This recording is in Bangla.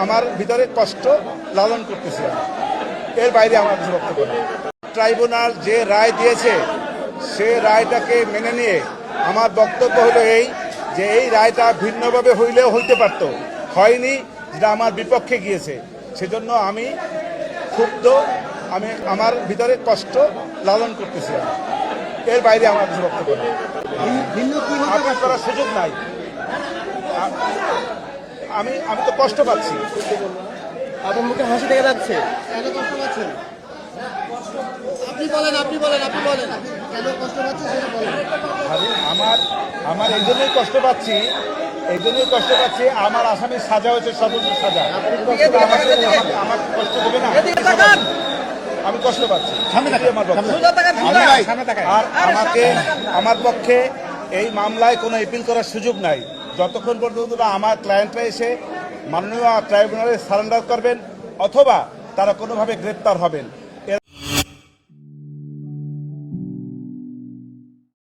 আমার ভিতরে কষ্ট লালন করতেছি, এর বাইরে আমার কিছু বক্তব্য নেই। ট্রাইব্যুনাল যে রায় দিয়েছে সে রায়টাকে মেনে নিয়ে আমার বক্তব্য হলো এই যে এই রায়টা ভিন্নভাবে হইলেও হইতে পারত, হয়নি, যেটা আমার বিপক্ষে গিয়েছে। সেজন্য আমি ক্ষুব্ধ, আমি আমার ভিতরে কষ্ট লালন করতেছি, এর বাইরে আমার কিছু বক্তব্য নেই। আপিল করার সুযোগ নাই। আমি তো কষ্ট পাচ্ছি। আপনার মুখে হাসি দেখা যাচ্ছে। কেন কষ্ট পাচ্ছেন? আপনি বলেন কেন কষ্ট পাচ্ছেন সেটা বলেন। আমার এই জন্যই কষ্ট পাচ্ছি, আমার আসামির সাজা হয়েছে সর্বোচ্চ সাজা। আমার কষ্ট দেবে না, আমি কষ্ট পাচ্ছি। আর আমার পক্ষে এই মামলায় কোনো এপিল করার সুযোগ নাই যতক্ষণ পর্যন্ত আমার ক্লায়েন্টরা এসে মাননীয় ট্রাইব্যুনালে সারেন্ডার করবেন অথবা তারা কোনোভাবে গ্রেপ্তার হবেন।